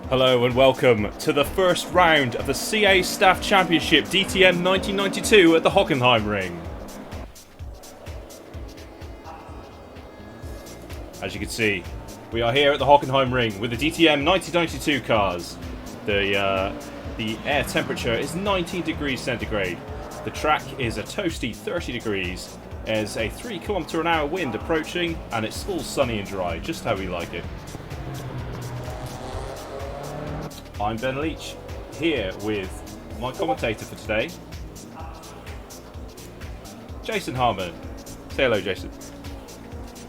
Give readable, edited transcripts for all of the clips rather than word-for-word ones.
Hello and welcome to the first round of the CA Staff Championship DTM 1992 at the Hockenheim Ring. As you can see, we are here at the Hockenheim Ring with the DTM 1992 cars. The air temperature is 19 degrees centigrade. The track is a toasty 30 degrees. There's a 3 km/h wind approaching and it's all sunny and dry, just how we like it. I'm Ben Leach, here with my commentator for today, Jason Harmon. Say hello, Jason.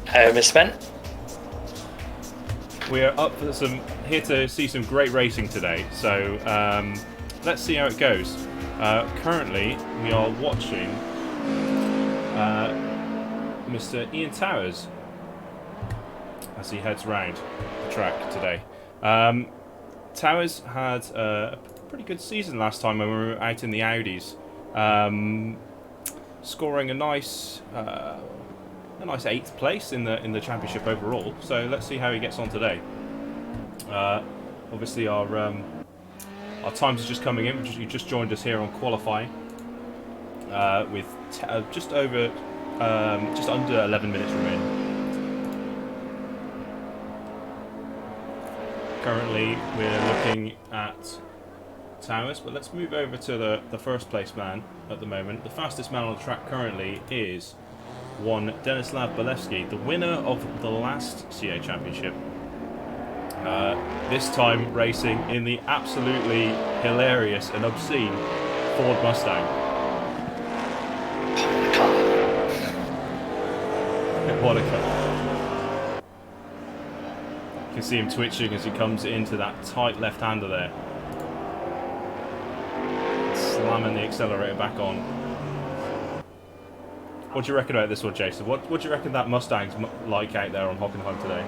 Hello, Mr. Ben. We are up for here to see some great racing today, so let's see how it goes. Currently, we are watching Mr. Ian Towers as he heads round the track today. Towers had a pretty good season last time when we were out in the Audis, scoring a nice 8th place in the championship overall. So let's see how he gets on today. Obviously, our times are just coming in. You just joined us here on qualifying with just under 11 minutes remaining. Currently, we're looking at Towers, but let's move over to the first place man at the moment. The fastest man on the track currently is one Denislav Balevsky, the winner of the last CA Championship. This time racing in the absolutely hilarious and obscene Ford Mustang. What a car. You can see him twitching as he comes into that tight left-hander there. Slamming the accelerator back on. What do you reckon about this one, Jason? What do you reckon that Mustang's like out there on Hockenheim today?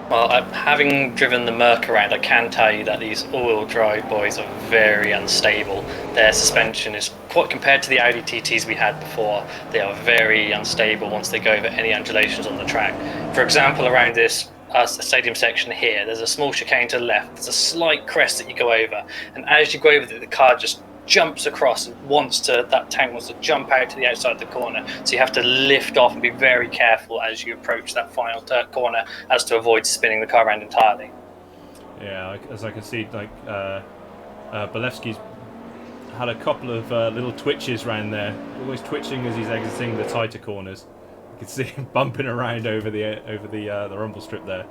Well, having driven the Merc around, I can tell you that these all-wheel drive boys are very unstable. Their suspension is quite, compared to the Audi TTs we had before, they are very unstable once they go over any undulations on the track. For example, around this stadium section here, there's a small chicane to the left, there's a slight crest that you go over, and as you go over the car just jumps across and that tank wants to jump out to the outside of the corner, so you have to lift off and be very careful as you approach that final corner as to avoid spinning the car around entirely. Yeah, as I can see, Balevsky's had a couple of little twitches around there, always twitching as he's exiting the tighter corners. You can see him bumping around over the rumble strip there.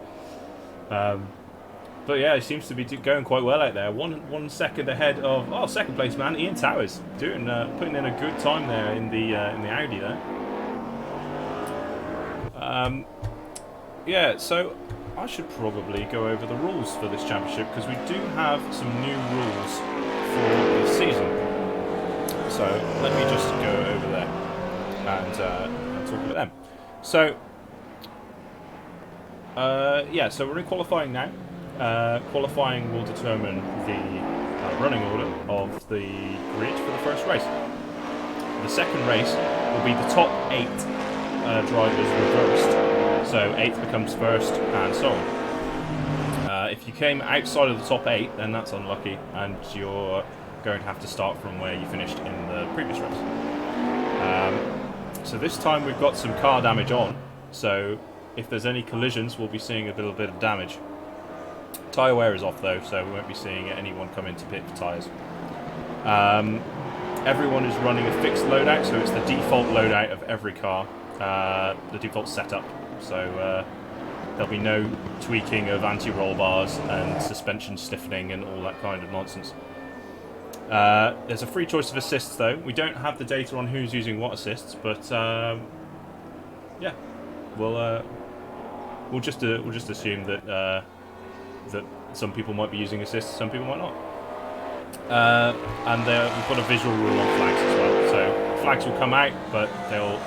But yeah, he seems to be going quite well out there. One second ahead of second place man Ian Towers, putting in a good time there in the Audi there. Yeah, so I should probably go over the rules for this championship because we do have some new rules for this season. So let me just go over there and talk about them. So yeah, so we're in qualifying now. Qualifying will determine the running order of the grid for the first race. The second race will be the top 8 drivers reversed. So 8th becomes first and so on. If you came outside of the top 8, then that's unlucky and you're going to have to start from where you finished in the previous race. So this time we've got some car damage on, so if there's any collisions we'll be seeing a little bit of damage. Tyre wear is off though, so we won't be seeing anyone come into pit for tyres. Everyone is running a fixed loadout, so it's the default loadout of every car, the default setup. So there'll be no tweaking of anti-roll bars and suspension stiffening and all that kind of nonsense. There's a free choice of assists though. We don't have the data on who's using what assists, but yeah, we'll just assume that that some people might be using assists, some people might not. And we've got a visual rule on flags as well. So flags will come out, but they won't.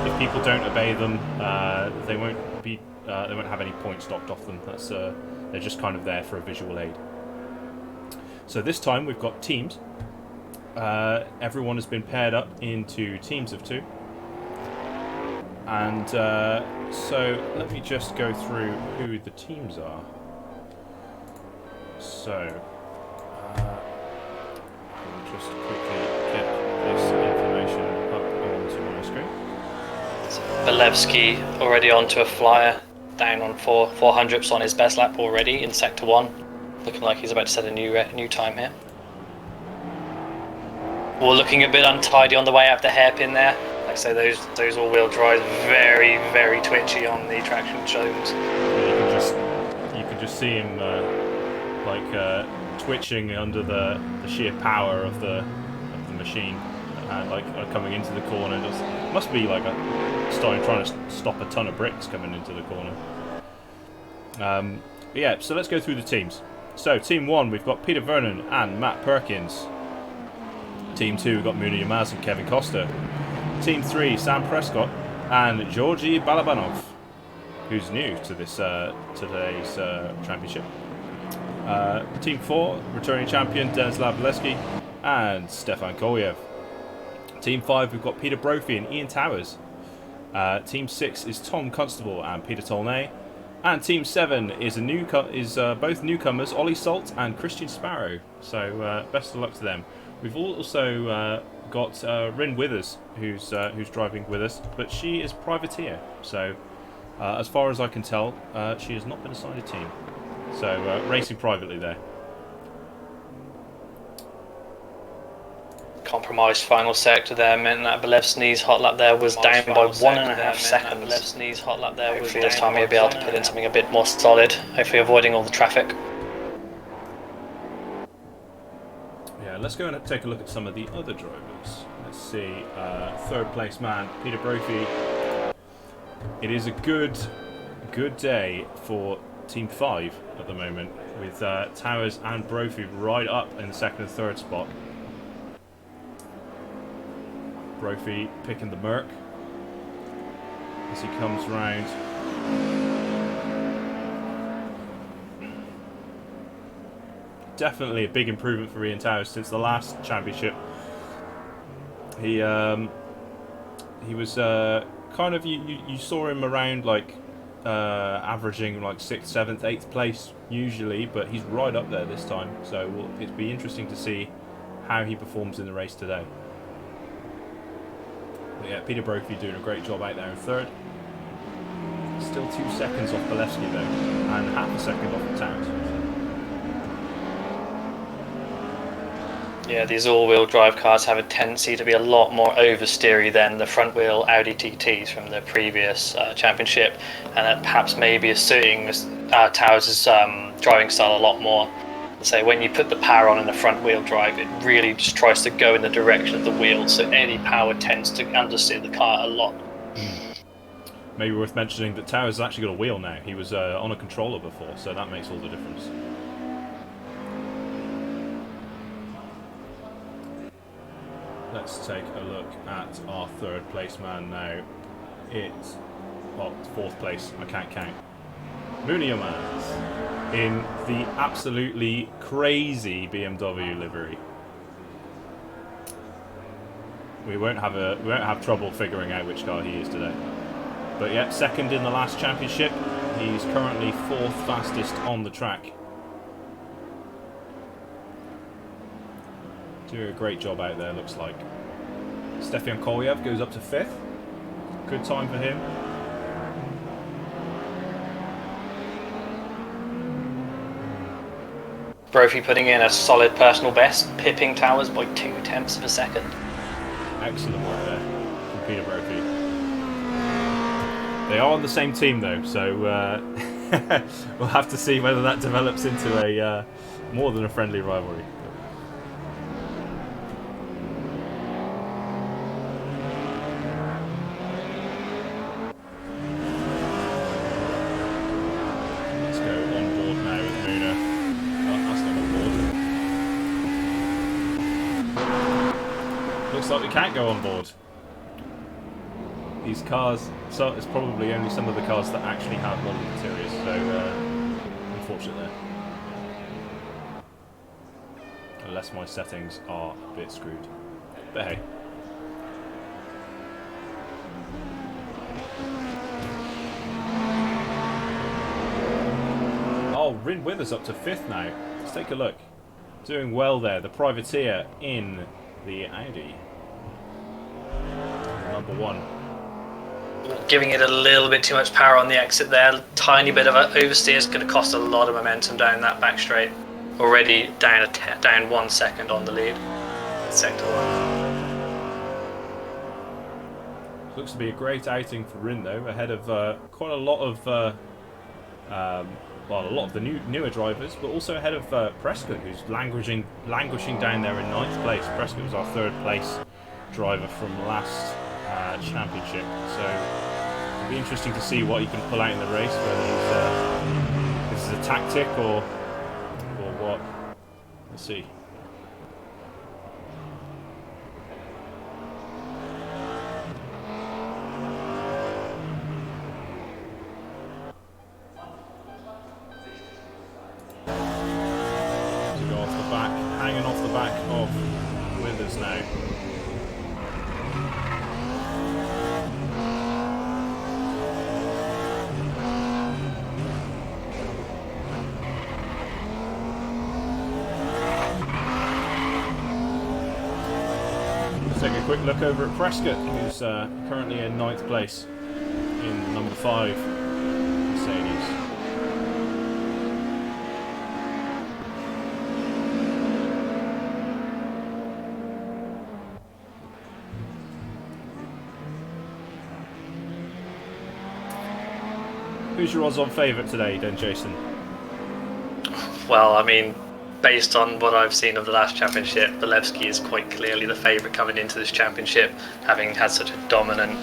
If people don't obey them, they won't have any points docked off them. They're just kind of there for a visual aid. So this time we've got teams. Everyone has been paired up into teams of 2. And so let me just go through who the teams are. So, I'll just quickly get this information up onto my screen. Belevsky already onto a flyer, down on 400s on his best lap already in Sector 1. Looking like he's about to set a new time here. Well, looking a bit untidy on the way up the hairpin there. Like I say, those all-wheel drives very, very twitchy on the traction zones. You can just see him twitching under the sheer power of the machine, coming into the corner. It must be like trying to stop a ton of bricks coming into the corner. Yeah, so let's go through the teams. So Team 1, we've got Peter Vernon and Matt Perkins. Team 2, we've got Mooney Yamaz and Kevin Costa. Team 3, Sam Prescott and Georgy Balabanov, who's new to this today's championship. Team 4, returning champion Denislav Belevsky and Stefan Kolyev. Team 5, we've got Peter Brophy and Ian Towers. Team 6 is Tom Constable and Peter Tolnay. And Team 7 is both newcomers, Ollie Salt and Christian Sparrow. So best of luck to them. We've also got Rin Withers, who's driving with us, but she is privateer. So as far as I can tell, she has not been assigned a team. So racing privately there. Compromised final sector there meant that Belevsky's hot lap there was down by 1.5 seconds. Belevsky's hot lap there was down. This time he'll be able to put in something a bit more solid, hopefully avoiding all the traffic. Yeah, let's go and take a look at some of the other drivers. Let's see, third place man Peter Brophy. It is a good day for Team 5 at the moment, with Towers and Brophy right up in the second and third spot. Brophy picking the Merc as he comes round. Definitely a big improvement for Ian Towers since the last championship. He was kind of you saw him around like averaging like 6th, 7th, 8th place usually, but he's right up there this time. So it'll be interesting to see how he performs in the race today. But yeah, Peter Brophy doing a great job out there in third. Still 2 seconds off Belevsky though, and half a second off Towers. Yeah, these all-wheel drive cars have a tendency to be a lot more oversteery than the front-wheel Audi TTs from the previous championship, and that perhaps maybe is suiting Towers' driving style a lot more. So when you put the power on in the front-wheel drive, it really just tries to go in the direction of the wheel, so any power tends to understeer the car a lot. Maybe worth mentioning that Towers has actually got a wheel now. He was on a controller before, so that makes all the difference. Let's take a look at our third place man now. It's, well, fourth place, I can't count. Mooney Yamaz in the absolutely crazy BMW livery. We won't have trouble figuring out which car he is today. But yeah, second in the last championship. He's currently 4th fastest on the track. Doing a great job out there, looks like. Stefan Kolyev goes up to 5th. Good time for him. Brophy putting in a solid personal best, pipping Towers by 0.2 of a second. Excellent work there from Peter Brophy. They are on the same team though, so we'll have to see whether that develops into a more than a friendly rivalry. Like we can't go on board. These cars, so it's probably only some of the cars that actually have modern interiors, so unfortunate there. Unless my settings are a bit screwed. But hey. Oh, Rin Withers up to 5th now. Let's take a look. Doing well there, the privateer in the Audi. Number 1. Giving it a little bit too much power on the exit there. Tiny bit of an oversteer is going to cost a lot of momentum down that back straight. Already down 1 second on the lead. Sector 1. Looks to be a great outing for Rin though, ahead of quite a lot of well, a lot of the newer drivers, but also ahead of Prescott, who's languishing down there in 9th place. Prescott was our 3rd place driver from last championship, so it'll be interesting to see what he can pull out in the race, whether this is a tactic or what. We'll see. Hanging off the back of Withers now. Let's take a quick look over at Prescott, who's currently in 9th place in number 5 Mercedes. Who's your odds-on favourite today, then, Jason? Well, I mean, based on what I've seen of the last championship, Balevsky is quite clearly the favourite coming into this championship, having had such a dominant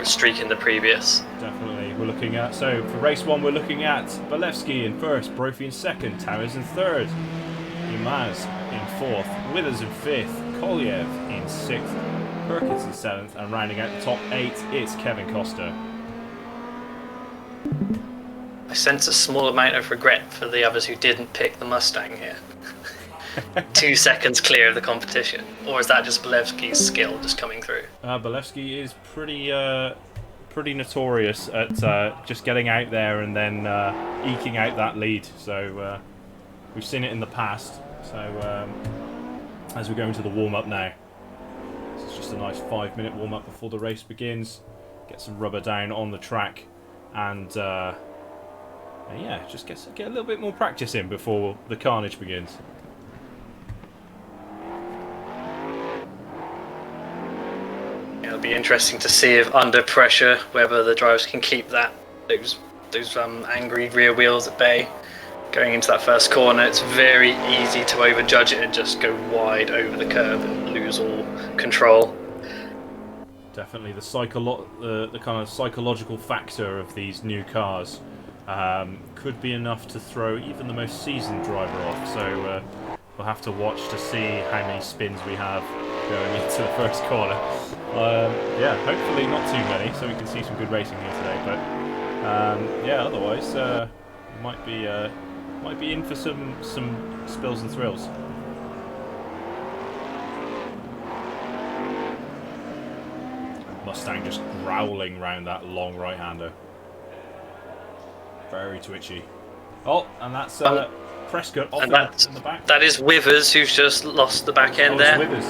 streak in the previous. Definitely. We're looking at, so for race 1, we're looking at Balevsky in 1st, Brophy in 2nd, Towers in 3rd, Imaz in 4th, Withers in 5th, Kolyev in 6th, Perkins in 7th, and rounding out the top 8, it's Kevin Costa. I sense a small amount of regret for the others who didn't pick the Mustang here. 2 seconds clear of the competition. Or is that just Balevsky's skill just coming through? Balevsky is pretty notorious at just getting out there and then eking out that lead. So we've seen it in the past. So as we go into the warm-up now, this is just a nice 5-minute warm-up before the race begins. Get some rubber down on the track, and yeah, just get a little bit more practice in before the carnage begins. It'll be interesting to see if under pressure whether the drivers can keep those angry rear wheels at bay. Going into that first corner, it's very easy to overjudge it and just go wide over the curve and lose all control. Definitely the kind of psychological factor of these new cars could be enough to throw even the most seasoned driver off. So we'll have to watch to see how many spins we have going into the first corner. Yeah, hopefully not too many, so we can see some good racing here today. But yeah, otherwise might be in for some spills and thrills. Mustang just growling round that long right-hander. Very twitchy. Oh, and that's Prescott off in the back. That is Withers, who's just lost the back end there. Withers.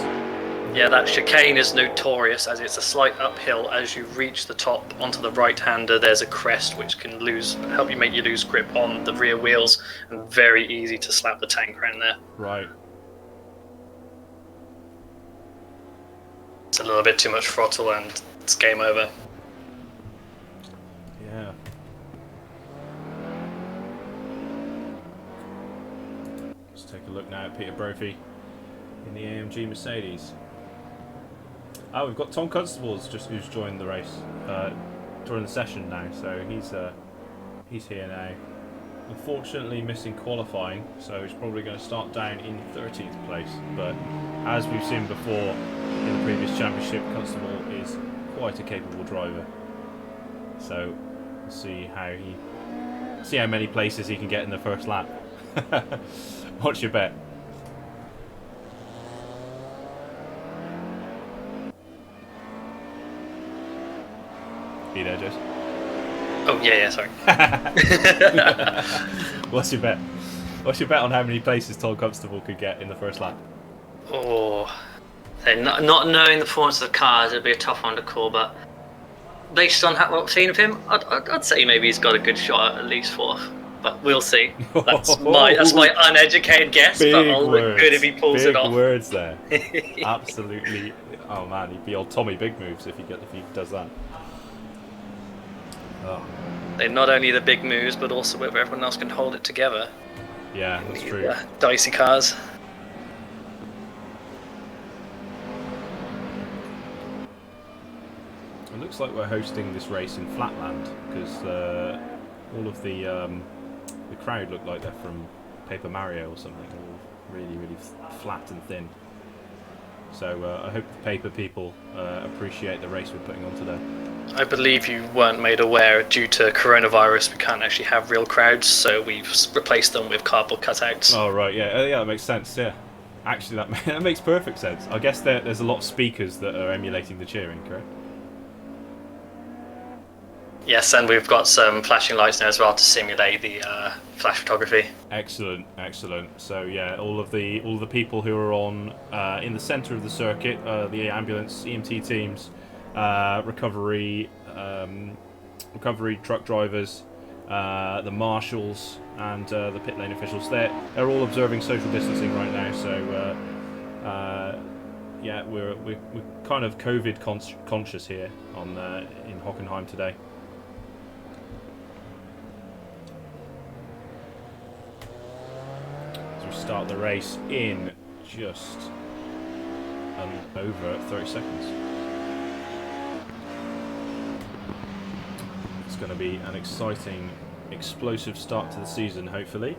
Yeah, that chicane is notorious as it's a slight uphill. As you reach the top onto the right-hander, there's a crest which can help you make you lose grip on the rear wheels, and very easy to slap the tank around there. Right. It's a little bit too much throttle and it's game over. Yeah. Let's take a look now at Peter Brophy in the AMG Mercedes. Oh, we've got Tom Constables who's joined the race during the session now, so he's here now. Unfortunately missing qualifying, so he's probably going to start down in 13th place, but as we've seen before in the previous championship, Constable is quite a capable driver, so we'll see how many places he can get in the first lap. What's your bet? Be there, Jess? Oh Yeah, sorry. What's your bet? What's your bet on how many places Tom Constable could get in the first lap? Oh, not knowing the performance of the cars, it'd be a tough one to call, but based on what I've seen of him, I'd say maybe he's got a good shot at least fourth. But we'll see. That's my uneducated guess, but I'll look good if he pulls it off. Big words there. Absolutely. Oh man, he'd be old Tommy Big Moves if he does that. Oh. They're not only the big moves, but also whether everyone else can hold it together. Yeah, that's true. Dicey cars. It looks like we're hosting this race in Flatland because all of the crowd look like they're from Paper Mario or something. They're all really, really flat and thin. So I hope the paper people appreciate the race we're putting on today. I believe you weren't made aware due to coronavirus we can't actually have real crowds, so we've replaced them with cardboard cutouts. Oh right, yeah, that makes sense. Yeah, actually that makes perfect sense. I guess there's a lot of speakers that are emulating the cheering, correct? Yes, and we've got some flashing lights now as well to simulate the flash photography. Excellent, excellent. So yeah, all of the people who are on in the centre of the circuit, the ambulance, EMT teams, recovery truck drivers, the marshals, and the pit lane officials. They're all observing social distancing right now. So yeah, we're kind of COVID conscious here in Hockenheim today. Start the race in just over 30 seconds. It's going to be an exciting, explosive start to the season, hopefully.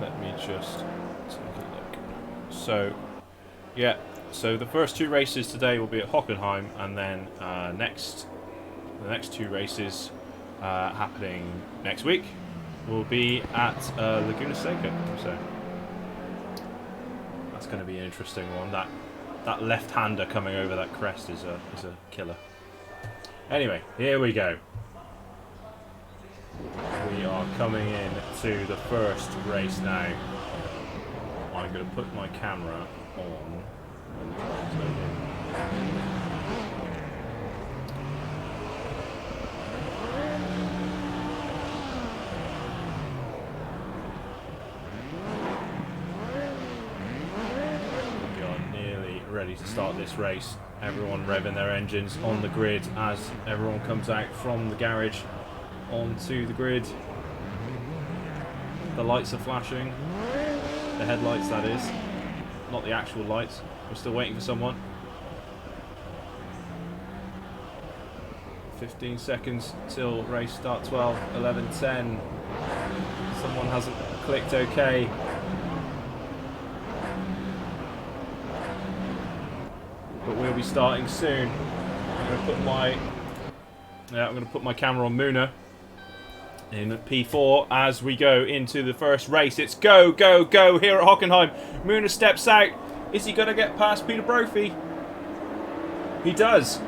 Let me just take a look. So, yeah. So the first two races today will be at Hockenheim, and then the next two races happening next week will be at Laguna Seca. So that's going to be an interesting one. That left-hander coming over that crest is a killer. Anyway, here we go. We are coming in to the first race now. I'm going to put my camera on. We are nearly ready to start this race. Everyone revving their engines on the grid as everyone comes out from the garage onto the grid. The lights are flashing. The headlights, that is. Not the actual lights. We're still waiting for someone. 15 seconds till race start. 12, 11, 10. Someone hasn't clicked OK. But we'll be starting soon. I'm going to put my camera on Muna in P4 as we go into the first race. It's go, go, go here at Hockenheim. Muna steps out. Is he going to get past Peter Brophy? He does.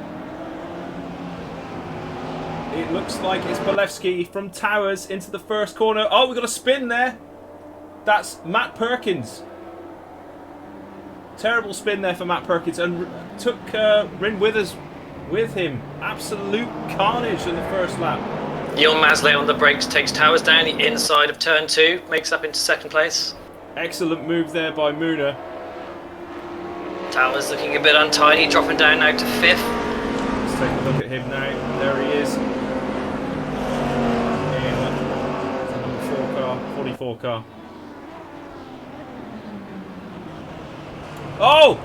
It looks like it's Bolewski from Towers into the first corner. Oh, we've got a spin there. That's Matt Perkins. Terrible spin there for Matt Perkins, and took Rin Withers with him. Absolute carnage in the first lap. Jon Masley on the brakes takes Towers down the inside of turn 2, makes up into second place. Excellent move there by Muna. Towers looking a bit untidy, dropping down now to 5th. Let's take a look at him now. There he is. In the number 4 car, 44 car. Oh!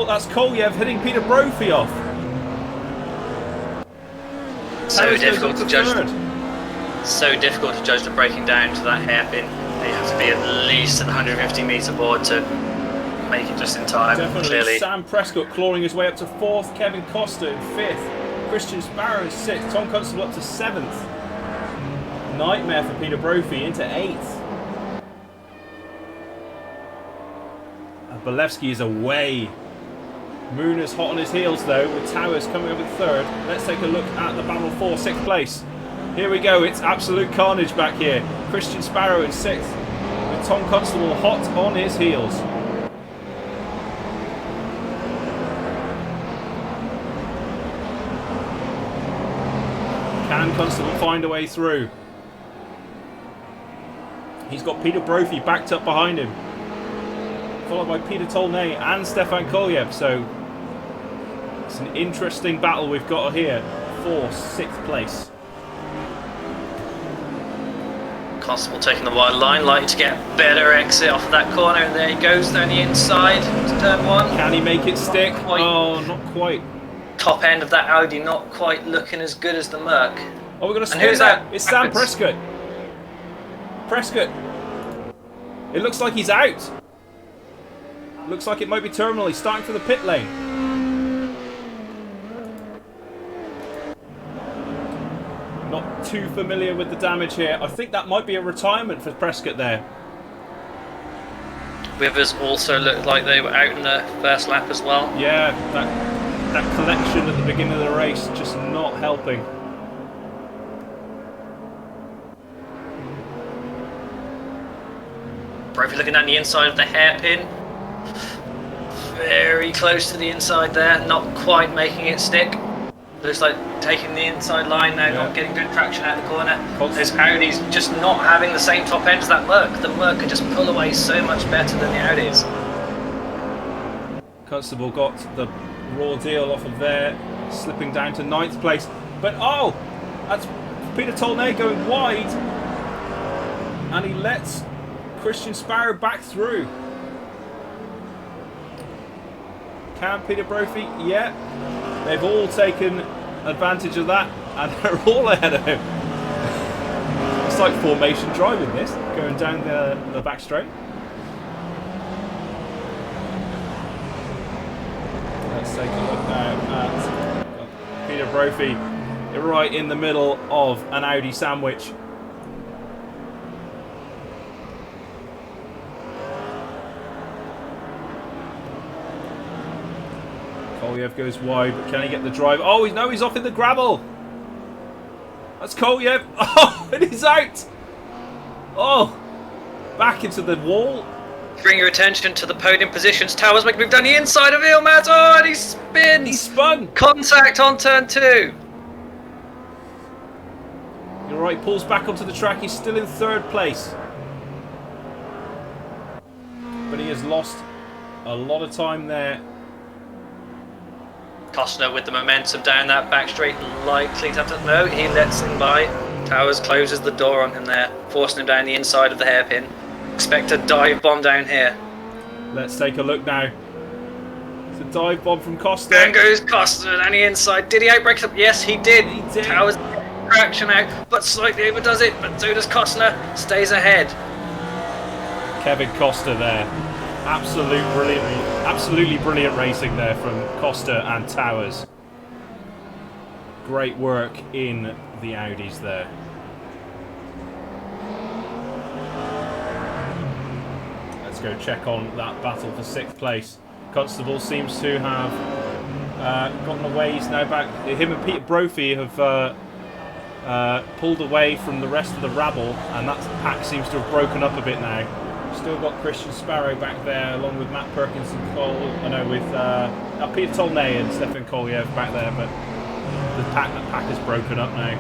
That's Kolyev hitting Peter Brophy off. So difficult to judge. So difficult to judge the braking down to that hairpin. You have to be at least at the 150 metre board to make it just in time. Definitely. Clearly. Sam Prescott clawing his way up to 4th. Kevin Costa in 5th. Christian Sparrow in 6th. Tom Constable up to 7th. Nightmare for Peter Brophy into 8th. Bolevsky is away. Muna's hot on his heels though, with Towers coming up in third. Let's take a look at the battle for 6th place. Here we go, it's absolute carnage back here. Christian Sparrow in 6th, with Tom Constable hot on his heels. Can Constable find a way through? He's got Peter Brophy backed up behind him, followed by Peter Tolnay and Stefan Kolyev. So it's an interesting battle we've got here for 6th place. Constable taking the wide line, likely to get a better exit off of that corner, and there he goes down the inside to turn 1. Can he make it stick? Oh, not quite. Top end of that Audi not quite looking as good as the Merc. Oh, we're going to And spin who's that. that? It's Sam Prescott. Prescott. It looks like he's out. Looks like it might be terminal. He's starting for the pit lane. Not too familiar with the damage here. I think that might be a retirement for Prescott there. Withers also looked like they were out in the first lap as well. Yeah, that collection at the beginning of the race just not helping. Brophy looking at the inside of the hairpin. Very close to the inside there, not quite making it stick. Looks like taking the inside line now, not getting good traction out of the corner. Those Audis just not having the same top end as that Merc. The Merc could just pull away so much better than the Audis. Constable got the raw deal off of there, slipping down to 9th place. But oh, that's Peter Tolnay going wide, and he lets Christian Sparrow back through. Can Peter Brophy? Yeah. They've all taken advantage of that, and they're all ahead of him. It's like formation driving this, going down the back straight. Let's take a look now at Peter Brophy right in the middle of an Audi sandwich. Kolyev goes wide, but can he get the drive? Oh, no, he's off in the gravel. That's Kolyev. Oh, and he's out. Oh, back into the wall. Bring your attention to the podium positions. Towers make a move down the inside of Ilmaz. Oh, and he spins. He spun. Contact on turn 2. You're right, pulls back onto the track. He's still in 3rd place. But he has lost a lot of time there. Costner with the momentum down that back straight, likely to have to... No, he lets him by. Towers closes the door on him there, forcing him down the inside of the hairpin. Expect a dive bomb down here. Let's take a look now. It's a dive bomb from Costa. There goes Costner down the inside. Did he outbrake him? Yes, he did. He did. Towers traction out, but slightly overdoes it. But so does Costner. Stays ahead. Kevin Costa there. Absolutely brilliant racing there from Costa and Towers. Great work in the Audis there. Let's go check on that battle for 6th place. Constable seems to have gotten away. He's now back. Him and Peter Brophy have pulled away from the rest of the rabble, and that pack seems to have broken up a bit now. Still got Christian Sparrow back there, along with Matt Perkins and with Peter Tolnay and Stefan Kolyev back there, but the pack has broken up now.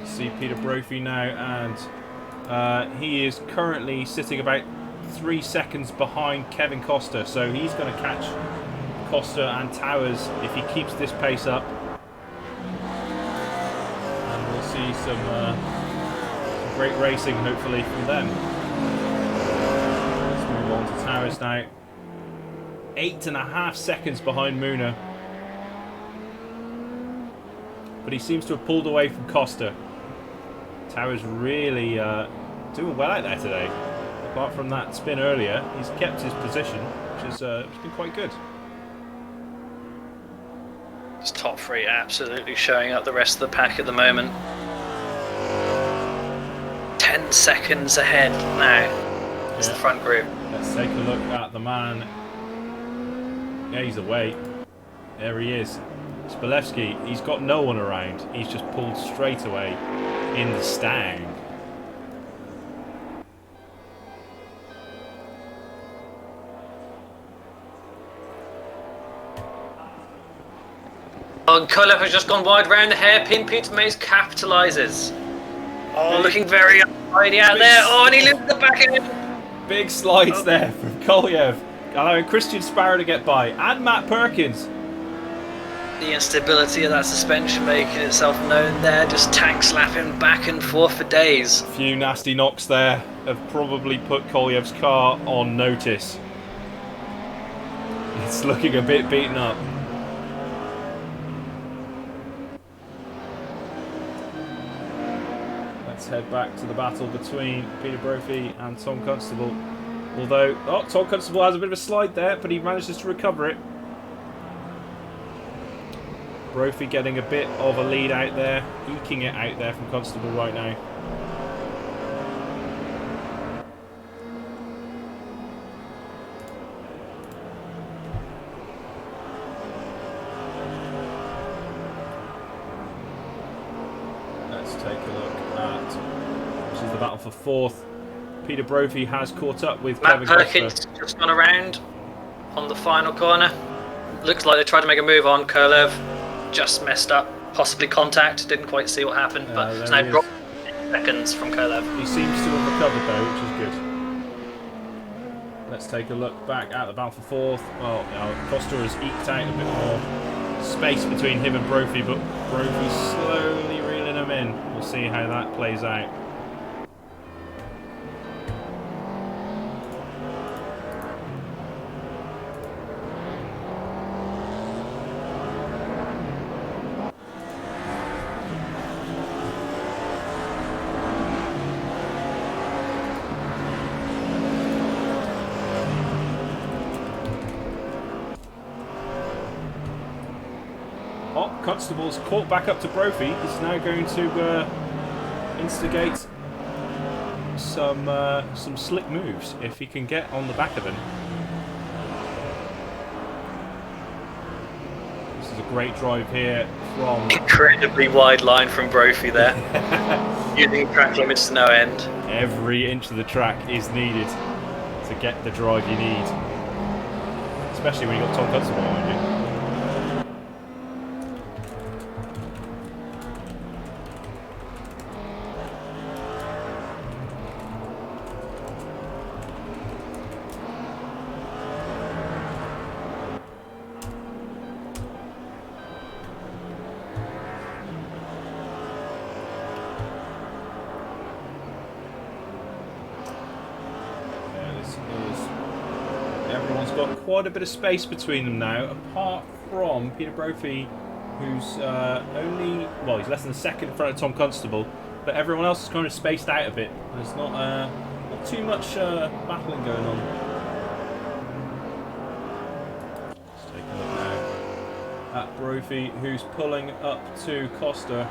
See Peter Brophy now, and he is currently sitting about 3 seconds behind Kevin Costa, so he's going to catch Costa and Towers if he keeps this pace up, and we'll see some great racing hopefully from them. Let's move on to Towers now. 8.5 seconds behind Muna, but he seems to have pulled away from Costa. Towers really doing well out there today. Apart from that spin earlier, he's kept his position, which has been quite good. This top 3 absolutely showing up the rest of the pack at the moment. 10 seconds ahead now. It's the front group. Let's take a look at the man. Yeah, he's away. There he is. Spalewski, he's got no one around. He's just pulled straight away in the Stang. Oh, and Kolev has just gone wide round the hairpin. Peter Mays capitalises. Oh, looking very untidy out there. Oh, and he loses the back end. Big slides there from Kolyev, allowing Christian Sparrow to get by, and Matt Perkins. The instability of that suspension making itself known there, just tank slapping back and forth for days. A few nasty knocks there have probably put Kolyev's car on notice. It's looking a bit beaten up. Let's head back to the battle between Peter Brophy and Tom Constable. Although, Tom Constable has a bit of a slide there, but he manages to recover it. Brophy getting a bit of a lead out there, eking it out there from Constable right now. Let's take a look at, this is the battle for fourth. Peter Brophy has caught up with Matt Kevin Perkins Costa. just gone around on the final corner. Looks like they tried to make a move on Kolev. Just messed up, possibly contact, didn't quite see what happened, but it's now dropped 10 seconds from Kolev. He seems to have recovered though, which is good. Let's take a look back at the battle for fourth. Well, Costa has eked out a bit more space between him and Brophy, but Brophy slowly reeling him in. We'll see how that plays out. Constable's caught back up to Brophy. He's now going to instigate some slick moves if he can get on the back of him. This is a great drive here from... Incredibly wide line from Brophy there. Using track limits to no end. Every inch of the track is needed to get the drive you need. Especially when you've got Tom Constable behind you. Everyone's got quite a bit of space between them now, apart from Peter Brophy, who's he's less than a second in front of Tom Constable, but everyone else is kind of spaced out a bit. There's not too much battling going on. Let's take a look now at Brophy, who's pulling up to Costa.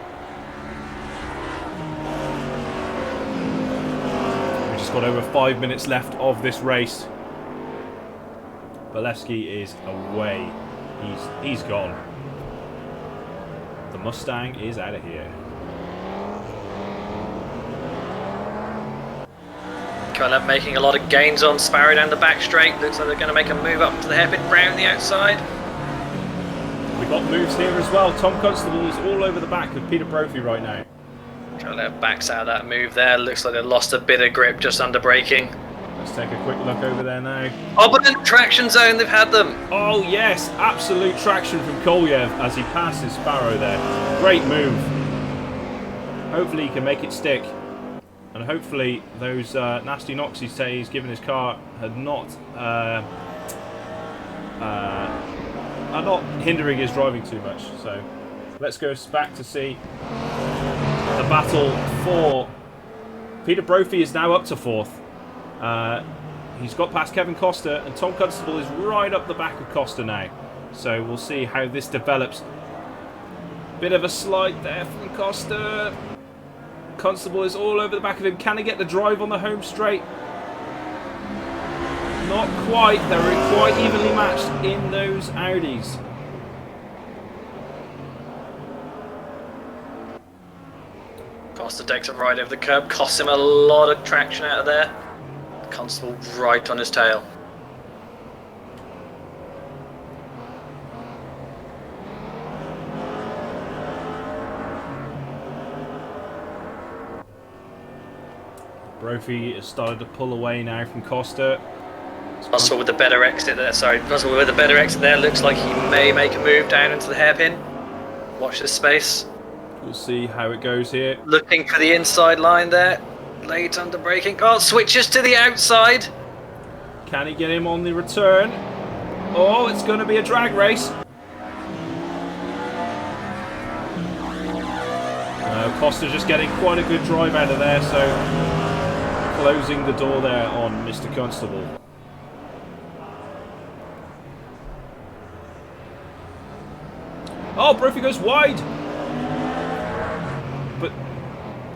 We've just got over 5 minutes left of this race. Balevsky is away. He's gone. The Mustang is out of here. Kolev making a lot of gains on Sparrow down the back straight. Looks like they're going to make a move up to the hairpin round the outside. We've got moves here as well. Tom Constable is all over the back of Peter Brophy right now. Kolev backs out of that move there. Looks like they lost a bit of grip just under braking. Let's take a quick look over there now. Oh, but in the traction zone, they've had them. Oh, yes. Absolute traction from Kolyev as he passes Sparrow there. Great move. Hopefully he can make it stick. And hopefully those nasty knocks he's given his car are not hindering his driving too much. So let's go back to see the battle for... Peter Brophy is now up to fourth. He's got past Kevin Costa, and Tom Constable is right up the back of Costa now. So we'll see how this develops. Bit of a slide there from Costa. Constable is all over the back of him. Can he get the drive on the home straight? Not quite. They're quite evenly matched in those Audis. Costa takes it right over the curb, costs him a lot of traction out of there. Constable right on his tail. Brophy has started to pull away now from Costa. Constable with the better exit there. Sorry, Constable with the better exit there. Looks like he may make a move down into the hairpin. Watch this space. We'll see how it goes here. Looking for the inside line there. Late under braking. Oh, switches to the outside. Can he get him on the return? Oh, it's going to be a drag race. Costa's just getting quite a good drive out of there, so closing the door there on Mr. Constable. Oh, Brophy goes wide. But,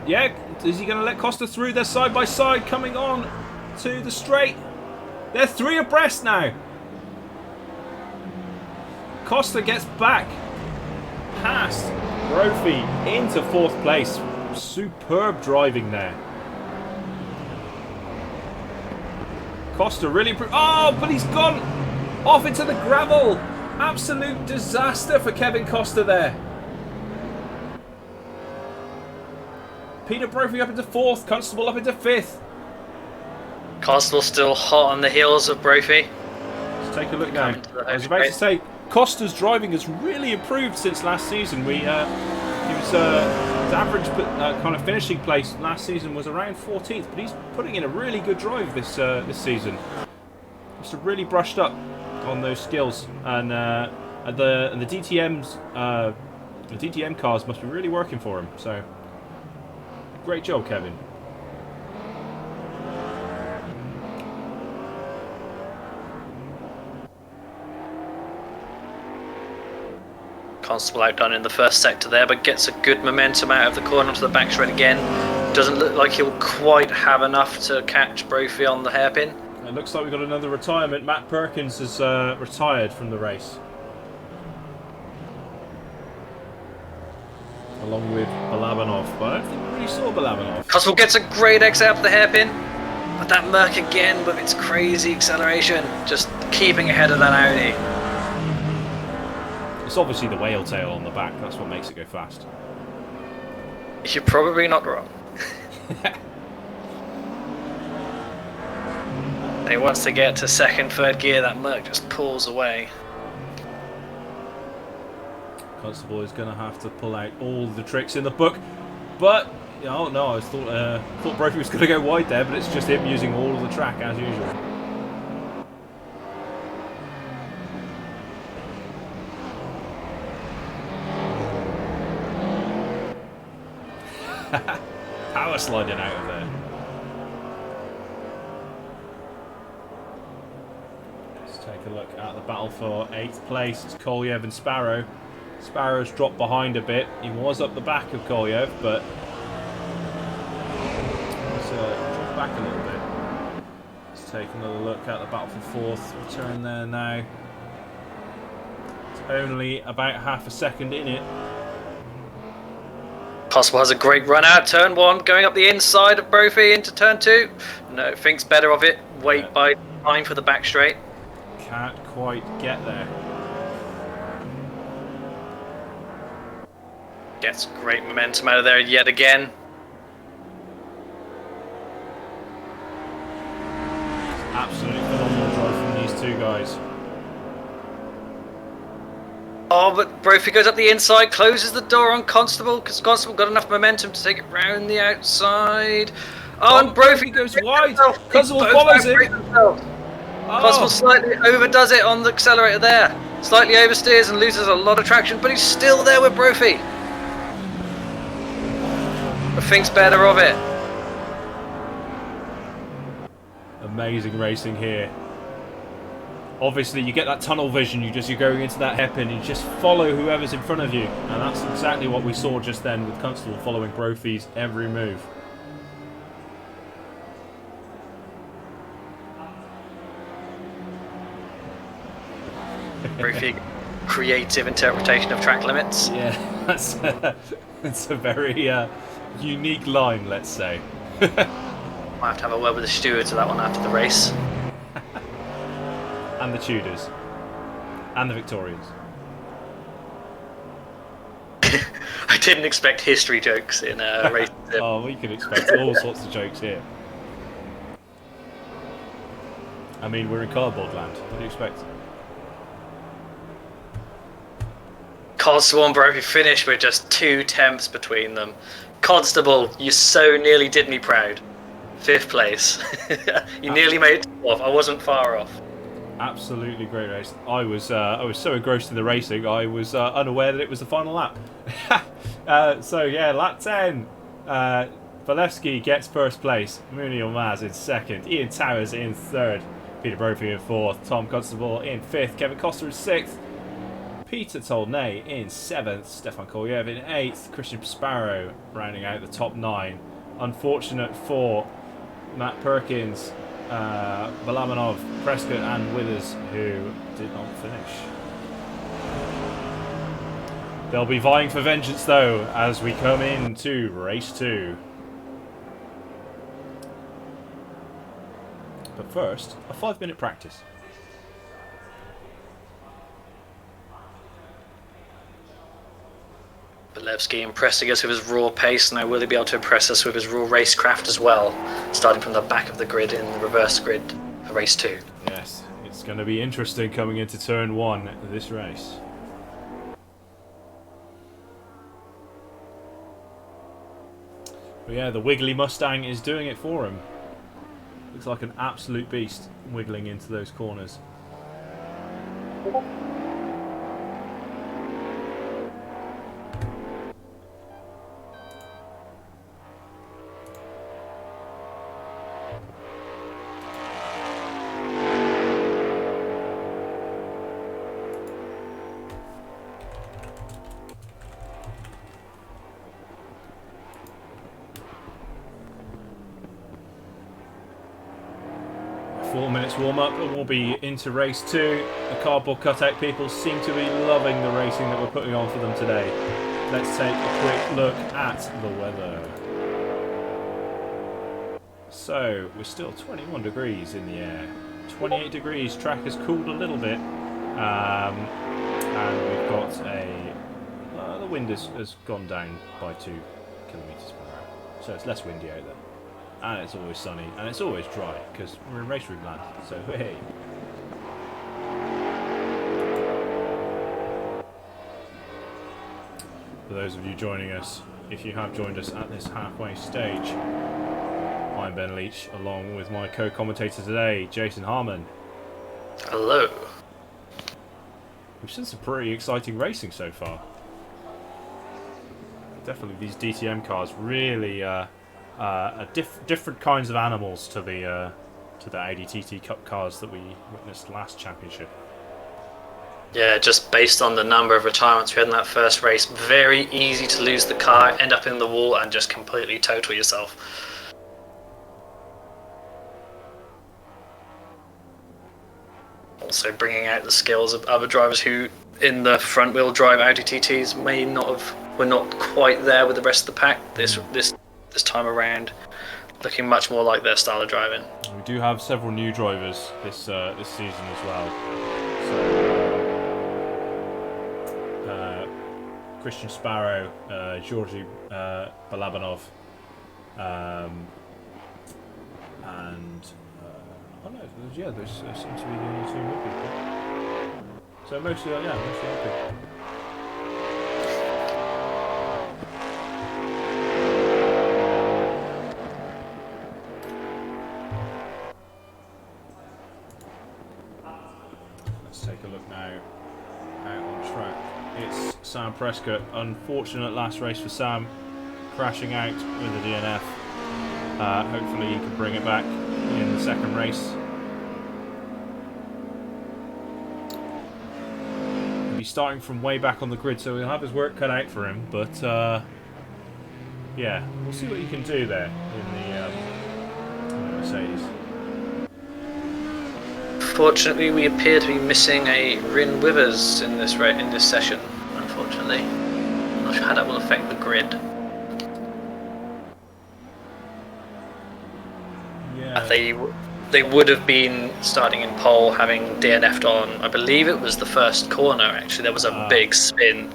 yeah, is he going to let Costa through? They're side by side coming on to the straight. They're 3 abreast now. Costa gets back past Brophy into 4th place. Superb driving there. Costa really improved. Oh, but he's gone off into the gravel. Absolute disaster for Kevin Costa there. Peter Brophy up into 4th. Constable up into 5th. Constable still hot on the heels of Brophy. Let's take a look now. I was about to say, Costa's driving has really improved since last season. He was his average kind of finishing place last season was around 14th, but he's putting in a really good drive this season. Must have really brushed up on those skills, and the DTM cars must be really working for him. So, great job, Kevin. Constable outdone in the first sector there, but gets a good momentum out of the corner onto the back straight again. Doesn't look like he'll quite have enough to catch Brophy on the hairpin. It looks like we've got another retirement. Matt Perkins has retired from the race, along with Balabanov, but I don't think we really saw Balabanov. Constable gets a great exit up the hairpin, but that Merc again with its crazy acceleration, just keeping ahead of that Audi. It's obviously the whale tail on the back, that's what makes it go fast. You're probably not wrong. And once they get to 2nd, 3rd gear, that Merc just pulls away. Constable is going to have to pull out all the tricks in the book, but oh no, I thought Brophy was going to go wide there, but it's just him using all of the track as usual. Power sliding out of there. Let's take a look at the battle for 8th place. It's Kolyev and Sparrow. Sparrow's dropped behind a bit. He was up the back of Kolyev, but he's dropped back a little bit. Let's take another look at the battle for 4th. Return there now. It's only about half a second in it. Constable has a great run out, turn 1, going up the inside of Brophy into turn 2. No, thinks better of it. Wait by time for the back straight. Can't quite get there. Gets great momentum out of there yet again. Absolutely phenomenal drive from these 2 guys. Oh, but Brophy goes up the inside, closes the door on Constable, because Constable got enough momentum to take it round the outside. Oh, and Brophy goes wide. Constable follows him. Constable slightly overdoes it on the accelerator there. Slightly oversteers and loses a lot of traction, but he's still there with Brophy. But thinks better of it. Amazing racing here. obviously you get that tunnel vision. You're going into that hairpin. You just follow whoever's in front of you, and that's exactly what we saw just then with Constable following Brophy's every move. Very creative interpretation of track limits. Yeah, that's a very unique line, let's say. Might have to have a word with the stewards of that one after the race. And the Tudors. And the Victorians. I didn't expect history jokes in a race. Oh, we can expect all sorts of jokes here. I mean, we're in cardboard land. What do you expect? Constable and Brophy finished with just 2 tenths between them. Constable, you so nearly did me proud. 5th place. You nearly made it to 4th. I wasn't far off. Absolutely great race. I was so engrossed in the racing, I was unaware that it was the final lap. So yeah, lap 10. Valevsky gets 1st place. Mooney Maz in 2nd. Ian Towers in 3rd. Peter Brophy in 4th. Tom Constable in 5th. Kevin Costa in 6th. Peter Tolnay in 7th. Stefan Kolyev in 8th. Christian Sparrow rounding out the top 9. Unfortunate for Matt Perkins, Balamanov, Prescott and Withers, who did not finish. They'll be vying for vengeance though as we come into race 2. But first, a 5-minute practice. Valevsky impressing us with his raw pace. Now will he be able to impress us with his raw racecraft as well, starting from the back of the grid in the reverse grid for race 2. Yes, it's going to be interesting coming into turn 1 of this race. But yeah, the wiggly Mustang is doing it for him. Looks like an absolute beast wiggling into those corners. 4 minutes warm up and we'll be into race 2. The cardboard cutout people seem to be loving the racing that we're putting on for them today. Let's take a quick look at the weather. So we're still 21 degrees in the air. 28 degrees, track has cooled a little bit. And we've got the wind has gone down by 2 kilometres per hour. So it's less windy out there. And it's always sunny, and it's always dry, because we're in race room land, so hey. For those of you joining us, if you have joined us at this halfway stage, I'm Ben Leach, along with my co-commentator today, Jason Harmon. Hello. We've seen some pretty exciting racing so far. Definitely these DTM cars really different kinds of animals to the ADTT Cup cars that we witnessed last championship. Yeah, just based on the number of retirements we had in that first race, very easy to lose the car, end up in the wall, and just completely total yourself. Also bringing out the skills of other drivers who, in the front-wheel drive Audi TTs, were not quite there with the rest of the pack this time around, looking much more like their style of driving. We do have several new drivers this season as well. So, Christian Sparrow, Georgi Balabanov, and those seem to be the only 2 new people. So mostly new people. Take a look now out on track. It's Sam Prescott. Unfortunate last race for Sam, crashing out with the DNF. Hopefully he can bring it back in the second race. starting from way back on the grid, so he'll have his work cut out for him. But yeah, we'll see what he can do there in the Mercedes. Fortunately, we appear to be missing a Rin Withers in this session. Unfortunately, I'm not sure how that will affect the grid. Yeah. They would have been starting in pole, having DNF'd on, I believe it was the first corner, actually. There was a big spin.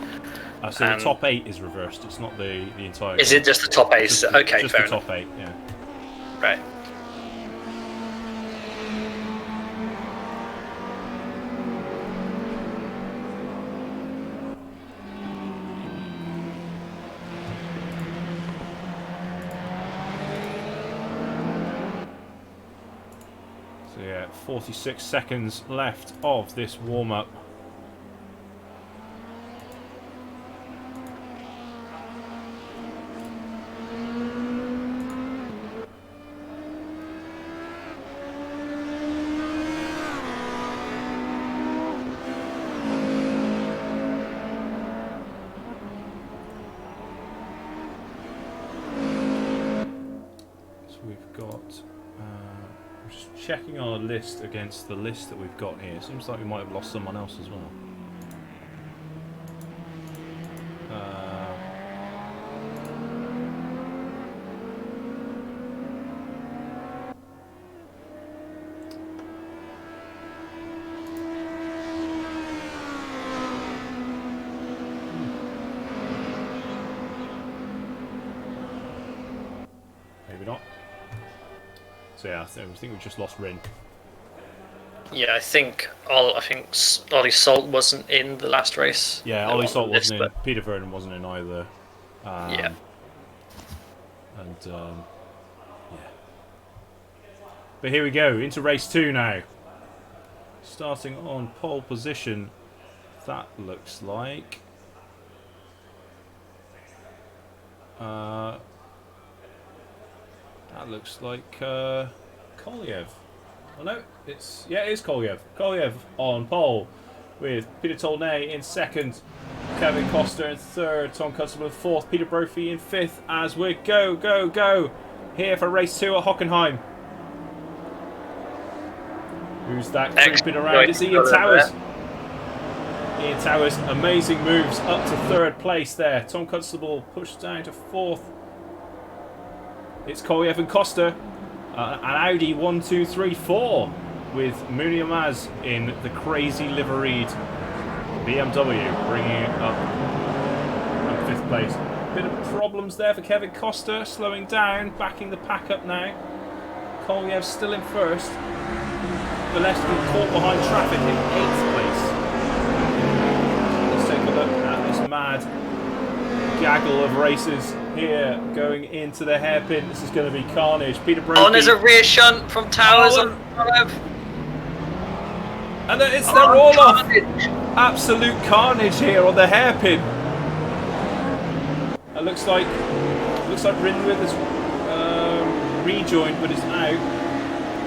So the top 8 is reversed, it's not the entire... Is it just the top 8? Just okay, just fair the enough. top 8, yeah. Right. So yeah, 46 seconds left of this warm-up. We've got, I'm just checking our list against the list that we've got here. Seems like we might have lost someone else as well. Maybe not. So yeah, I think we just lost Rin. Yeah, I think Ollie Salt wasn't in the last race. Yeah, Ollie Salt wasn't in. Peter Vernon wasn't in either. Yeah. And yeah. But here we go into race 2 now. Starting on pole position, that looks like. That looks like Kolyev. Oh no, it is Kolyev. Kolyev on pole with Peter Tolnay in second, Kevin Coster in third, Tom Constable in fourth, Peter Brophy in fifth as we go here for race 2 at Hockenheim. Who's that creeping around? It's Ian Towers. Ian Towers, amazing moves up to third place there. Tom Constable pushed down to fourth. It's Kolyev and Costa. An Audi 1, 2, 3, 4 with Mouni Amaz in the crazy liveried BMW, bringing it up in 5th place. Bit of problems there for Kevin Costa, slowing down, backing the pack up now. Kolyev still in first. Valesky caught behind traffic in 8th place. Let's take a look at this mad gaggle of races here going into the hairpin. This is going to be carnage. Peter Brophy. Oh, there's a rear shunt from Towers on and they're all carnage. Off. Absolute carnage here on the hairpin. It looks like Rinwith has rejoined, but it's out.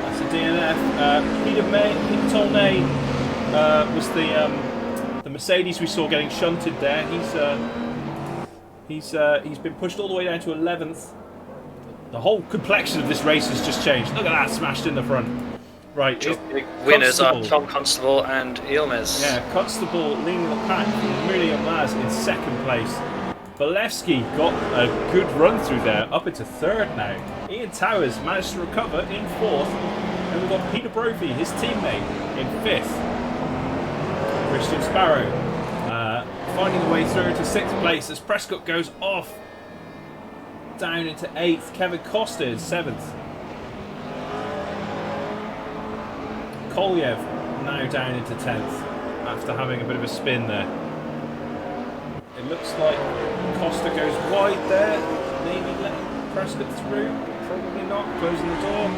That's a DNF. Peter Tolnay was the Mercedes we saw getting shunted there. He's been pushed all the way down to 11th. The whole complexion of this race has just changed. Look at that, smashed in the front. Right, winners are Tom Constable and Ilmez. Yeah, Constable leading the pack. Mouni Amaz in 2nd place. Balevsky got a good run through there, up into 3rd now. Ian Towers managed to recover in 4th. And we've got Peter Brophy, his teammate, in 5th. Christian Sparrow finding the way through to 6th place as Prescott goes off. Down into 8th. Kevin Costa is 7th. Kolyev now down into 10th after having a bit of a spin there. It looks like Costa goes wide there, maybe letting Prescott through, probably not, closing the door.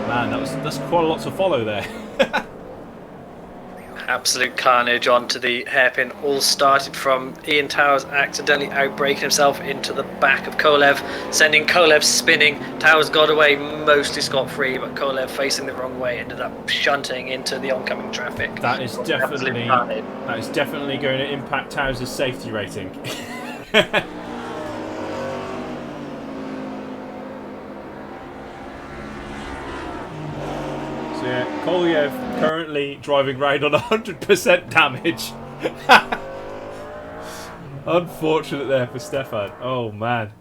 Man, that's quite a lot to follow there. Absolute carnage onto the hairpin. All started from Ian Towers accidentally outbraking himself into the back of Kolev, sending Kolev spinning. Towers got away mostly scot-free, but Kolev, facing the wrong way, ended up shunting into the oncoming traffic. That is definitely going to impact Towers' safety rating. So yeah, Kolyev currently driving round on 100% damage. Unfortunate there for Stefan. Oh man.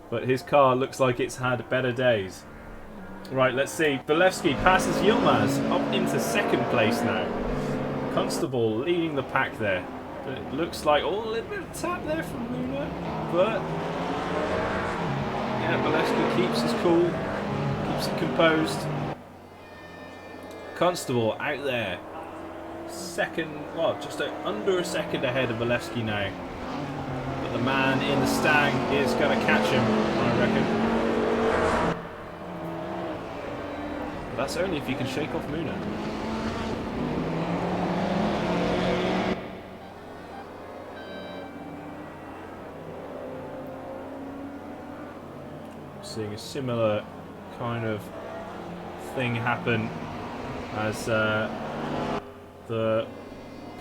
But his car looks like it's had better days. Right, let's see. Bilevsky passes Yilmaz up into second place now. Constable leading the pack there. But it looks like, oh, a little bit of tap there from Luna. But yeah, Bilevsky keeps his cool, keeps it composed. Constable out there. Second, well, just under a second ahead of Bilevsky now. But the man in the Stang is going to catch him, I reckon. But that's only if you can shake off Muna. Seeing a similar kind of thing happen as the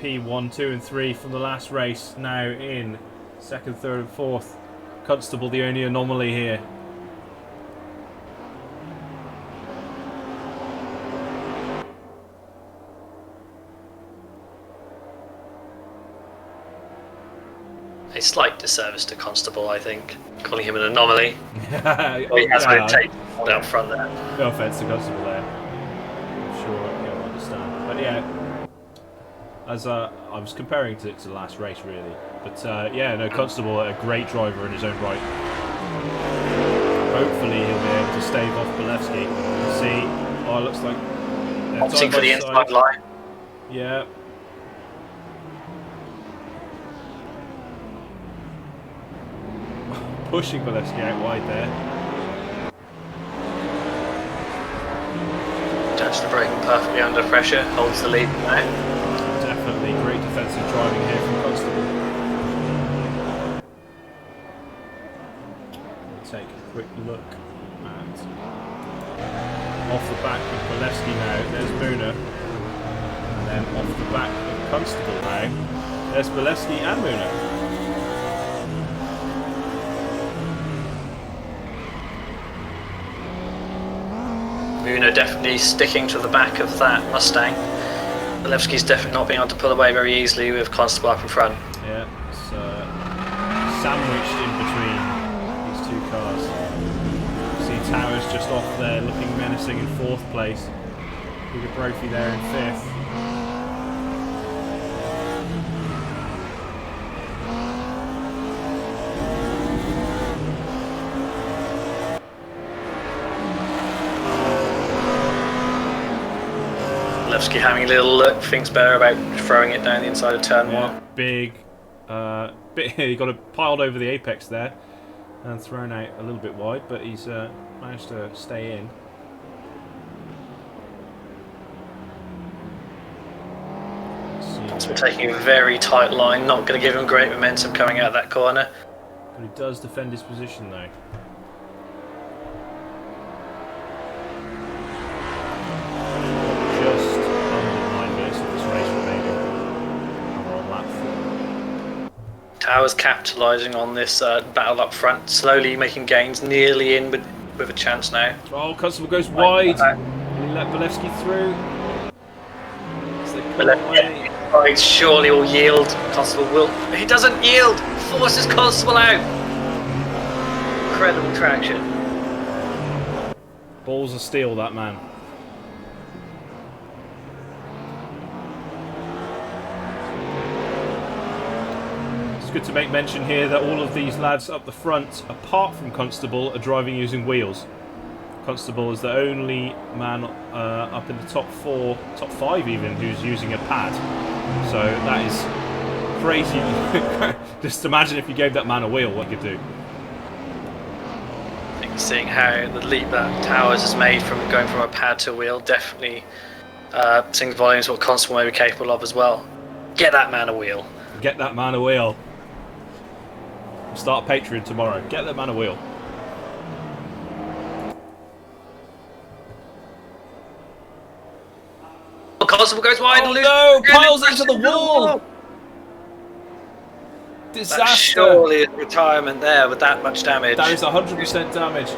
P1, 2 and 3 from the last race now in second, third and fourth. Constable the only anomaly here. A slight disservice to Constable, I think, calling him an anomaly. Well, he has what it takes down front there. No offence to Constable there. I'm sure he'll understand. But yeah, as I was comparing it to the last race really. But yeah, no, Constable, a great driver in his own right. Hopefully he'll be able to stave off Bilevsky. We'll see. Oh, it looks like opting for the inside line. Yeah. Pushing Bilevsky out wide there. Judge the braking perfectly under pressure, holds the lead now. Definitely great defensive driving here from Constable. We'll take a quick look at off the back of Bilevsky now. There's Muna. And then off the back of Constable now. There's Bilevsky and Muna. Muna definitely sticking to the back of that Mustang. Bilevsky's definitely not being able to pull away very easily with Constable up in front. Yeah, it's sandwiched in between these two cars. See Towers just off there looking menacing in fourth place. Bigger Brophy there in fifth. Bilevsky having a little look, thinks better about throwing it down the inside of turn one. Big, he got piled over the apex there and thrown out a little bit wide, but he's managed to stay in. So we're taking a very tight line, not going to give him great momentum coming out of that corner. But he does defend his position though. Towers capitalising on this battle up front, slowly making gains, nearly in with a chance now. Oh, Constable goes wide. Will he let Bilevsky through? Bilevsky surely will yield. Constable will. He doesn't yield. Forces Constable out. Incredible traction. Balls of steel, that man. It's good to make mention here that all of these lads up the front, apart from Constable, are driving using wheels. Constable is the only man up in the top four, top five even, who's using a pad. So that is crazy. Just imagine if you gave that man a wheel, what you could do. I think seeing how the leap that Towers has made from going from a pad to a wheel, definitely sings volumes what Constable may be capable of as well. Get that man a wheel. Get that man a wheel. Start Patreon tomorrow. Get that man a wheel. Constable goes wide. Oh no! Piles into the wall! Disaster! That surely is retirement there with that much damage. That is 100% damage.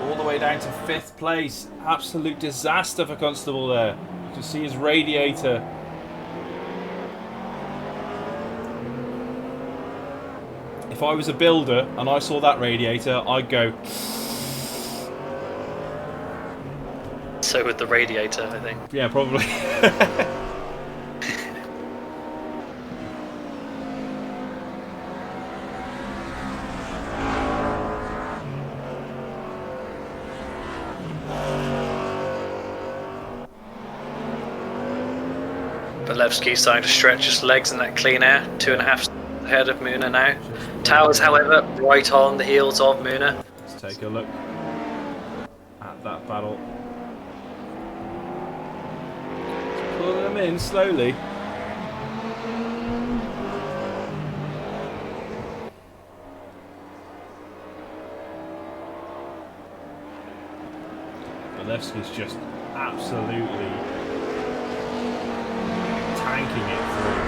All the way down to 5th place. Absolute disaster for Constable there. You can see his radiator. If I was a builder and I saw that radiator, I'd go... So with the radiator, I think. Yeah, probably. Balevski's starting to stretch his legs in that clean air. 2.5 ahead of Muna now. Towers, however, right on the heels of Muna. Let's take a look at that battle. Pulling them in slowly. Balevski's just absolutely tanking it through.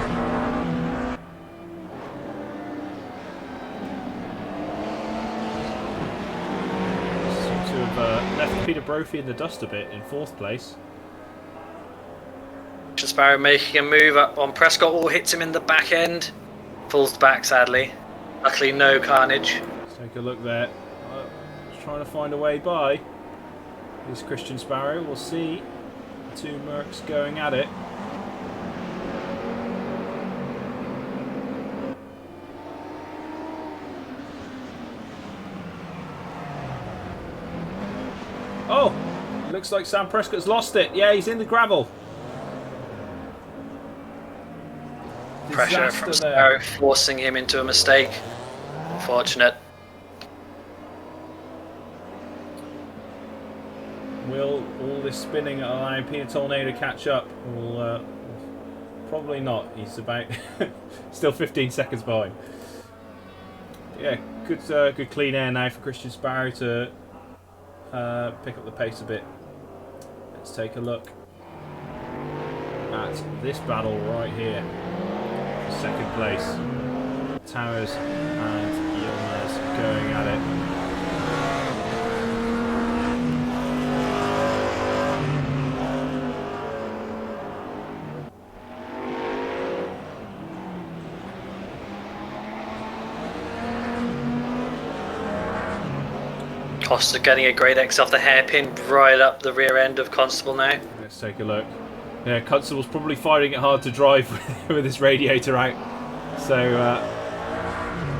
Seems to have left Peter Brophy in the dust a bit in 4th place. Sparrow making a move up on Prescott. All hits him in the back end. Falls back sadly. Luckily no carnage. Let's take a look there. Just trying to find a way by. Here's Christian Sparrow. We'll see. The 2 Mercs going at it. Oh! Looks like Sam Prescott's lost it. Yeah, he's in the gravel. Pressure from Sparrow forcing him into a mistake. Unfortunate. Will all this spinning allow Peter Tornado to catch up? Well, probably not. He's about still 15 seconds behind. Yeah, good clean air now for Christian Sparrow to pick up the pace a bit. Let's take a look at this battle right here. 2nd place. Towers and Yilmaz going at it. Costa getting a great X off the hairpin right up the rear end of Constable now. Let's take a look. Yeah, Constable's probably finding it hard to drive with this radiator out. So,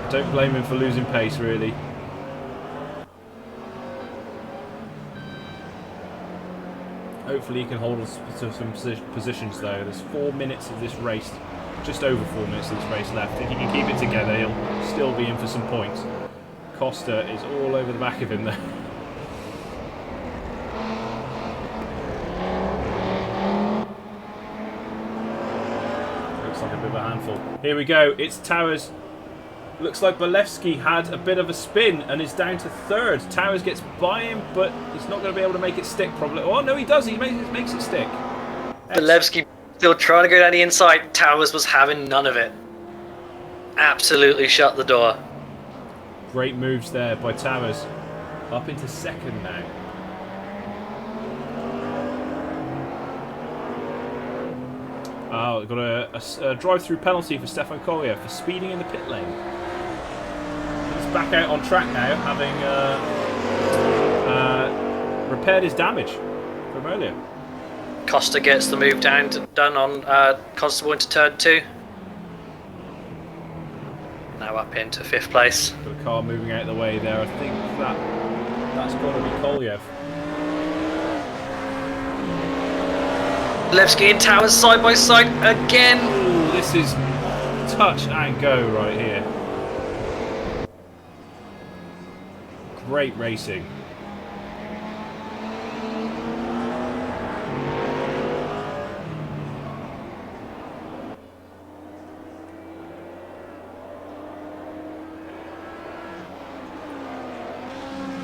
don't blame him for losing pace, really. Hopefully he can hold us to some positions, though. There's 4 minutes of this race, just over 4 minutes of this race left. If he can keep it together, he'll still be in for some points. Costa is all over the back of him, though. Looks like a bit of a handful. Here we go. It's Towers. Looks like Balevski had a bit of a spin and is down to 3rd. Towers gets by him, but he's not going to be able to make it stick, probably. Oh, no, he does. He makes it stick. Balevski still trying to go down the inside. Towers was having none of it. Absolutely shut the door. Great moves there by Towers. Up into 2nd now. Oh, got a drive-through penalty for Stefan Collier for speeding in the pit lane. He's back out on track now, having repaired his damage from earlier. Costa gets the move done on Constable into turn 2. Now up into 5th place. Got a car moving out of the way there. I think that's got to be Kolyev. Balevski and Towers side by side again. Ooh, this is touch and go right here. great racing.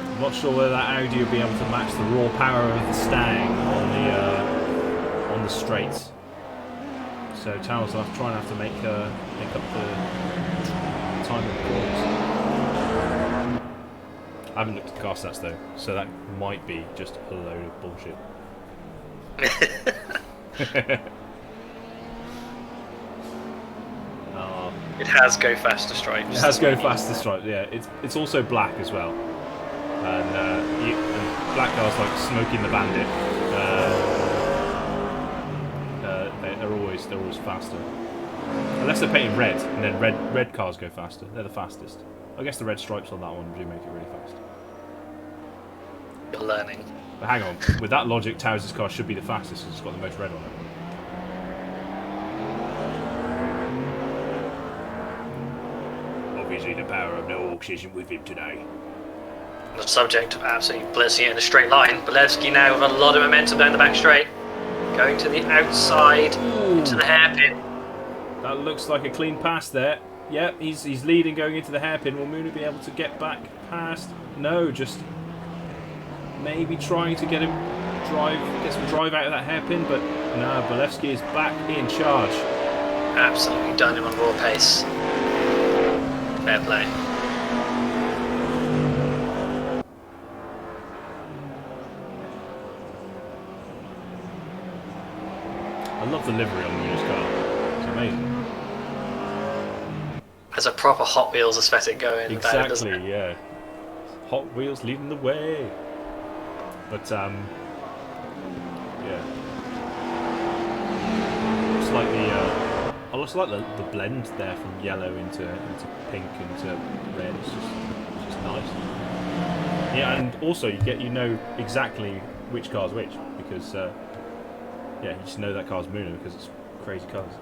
I'm not sure whether that Audi will be able to match the raw power of the Stang on the straights. So Towers will try and have to make up the time of the corners. I haven't looked at the car stats though, so that might be just a load of bullshit. It has go faster stripes. It has go faster stripes. Yeah, it's also black as well, and black cars like Smoking the Bandit. They're always faster, unless they're painted red, and then red cars go faster. They're the fastest. I guess the red stripes on that one do make it really fast. You're learning. But hang on, with that logic, Towers' car should be the fastest because it's got the most red on it. Obviously, the power of no Hawks isn't with him today. The subject of absolutely blitzing it in a straight line. Bolevsky now with a lot of momentum down the back straight. Going to the outside, into the hairpin. That looks like a clean pass there. Yep, he's leading going into the hairpin. Will Muna be able to get back past? No, just maybe trying to get some drive out of that hairpin, but no, Bolevsky is back in charge. Absolutely done him on raw pace. Fair play. I love the livery on Muna's car. It's amazing. There's a proper Hot Wheels aesthetic going. Exactly, doesn't it? yeah. Hot Wheels leading the way. But yeah. Looks like the blend there from yellow into pink into red. It's just nice. Yeah, and also you know exactly which car's which because yeah, you just know that car's Muna because it's crazy cars.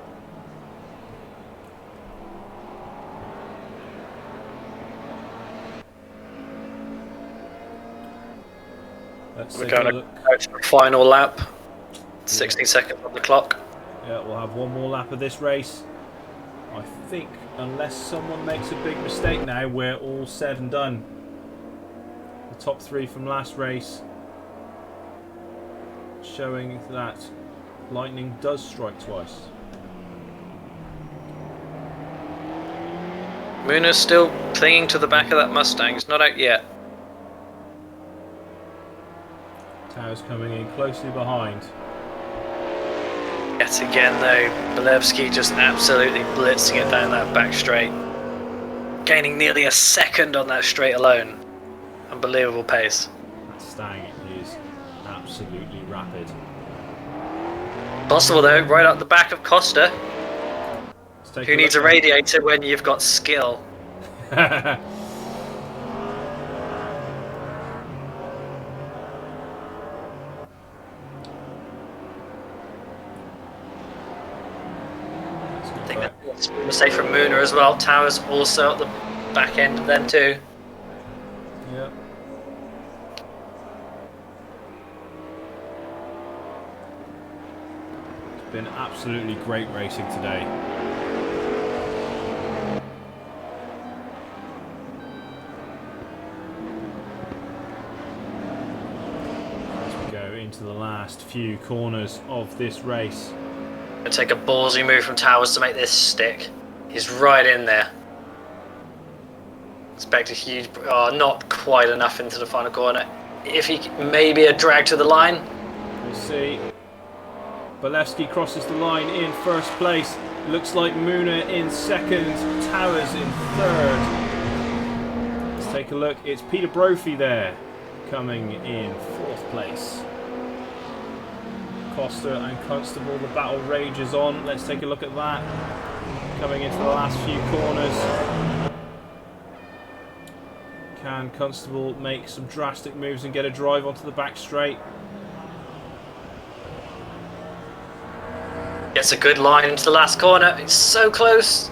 We're going to go to the final lap. 60 seconds on the clock. Yeah, we'll have one more lap of this race. I think, unless someone makes a big mistake now, we're all said and done. The top three from last race showing that lightning does strike twice. Muna's still clinging to the back of that Mustang. It's not out yet. Towers coming in closely behind. Yet again though, Bolevsky just absolutely blitzing it down that back straight. Gaining nearly a second on that straight alone. Unbelievable pace. That Stang is absolutely rapid. Possible though, right up the back of Costa. Who needs a radiator when you've got skill? I think that's a mistake from Muna as well. Towers also at the back end of them too. Yep. It's been absolutely great racing today. As we go into the last few corners of this race. Gonna take a ballsy move from Towers to make this stick. He's right in there. Expect a huge... Oh, not quite enough into the final corner. If he... Maybe a drag to the line. We'll see. Bolevsky crosses the line in first place. Looks like Muna in second. Towers in third. Let's take a look. It's Peter Brophy there. Coming in fourth place. Costa and Constable, the battle rages on. Let's take a look at that. Coming into the last few corners. Can Constable make some drastic moves and get a drive onto the back straight? Gets a good line into the last corner. It's so close.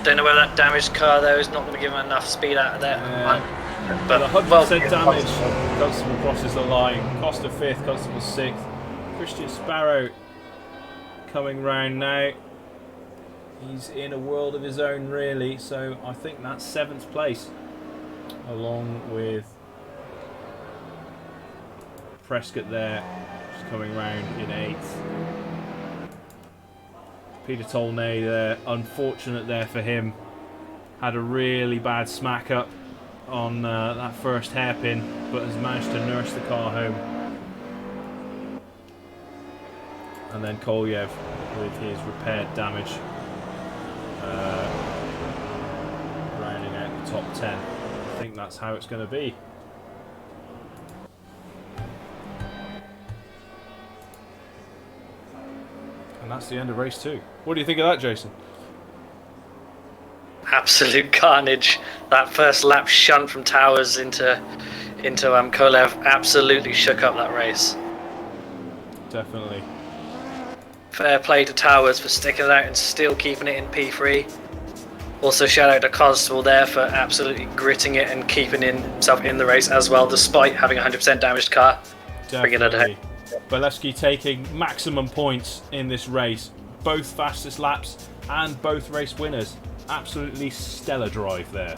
Don't know whether that damaged car though is not going to give him enough speed out of there. But 100% damage. Constable crosses the line. Costa 5th, Constable 6th. Christian Sparrow coming round now. He's in a world of his own, really. So I think that's 7th place, along with Prescott there, just coming round in 8th. Peter Tolnay there, unfortunate there for him. Had a really bad smack up on that first hairpin, but has managed to nurse the car home. And then Kolyev with his repaired damage, rounding out the top 10. I think that's how it's going to be. And that's the end of race 2. What do you think of that, Jason? Absolute carnage. That first lap shunt from Towers into Kolev absolutely shook up that race. Definitely. Fair play to Towers for sticking it out and still keeping it in P3. Also shout out to Constable there for absolutely gritting it and keeping himself in the race as well, despite having a 100% damaged car. Definitely. Bringing it ahead. Bolesky taking maximum points in this race. Both fastest laps and both race winners. Absolutely stellar drive there.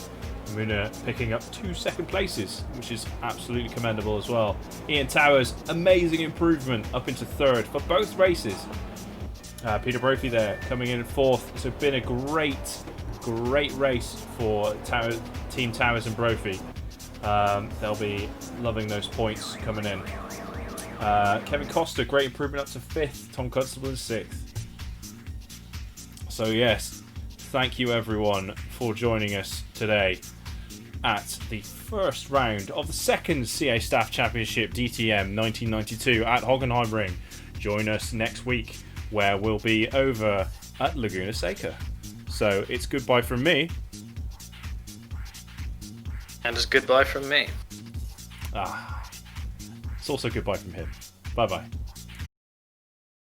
Muna picking up 2 second places, which is absolutely commendable as well. Ian Towers, amazing improvement up into 3rd for both races. Peter Brophy there coming in 4th. So been a great race for Team Towers and Brophy. They'll be loving those points coming in. Kevin Costa, great improvement up to 5th. Tom Constable in 6th. So yes, thank you everyone for joining us today at the first round of the second CA Staff Championship DTM 1992 at Hockenheim Ring. Join us next week where we'll be over at Laguna Seca. So it's goodbye from me. And it's goodbye from me. It's also goodbye from him. Bye bye.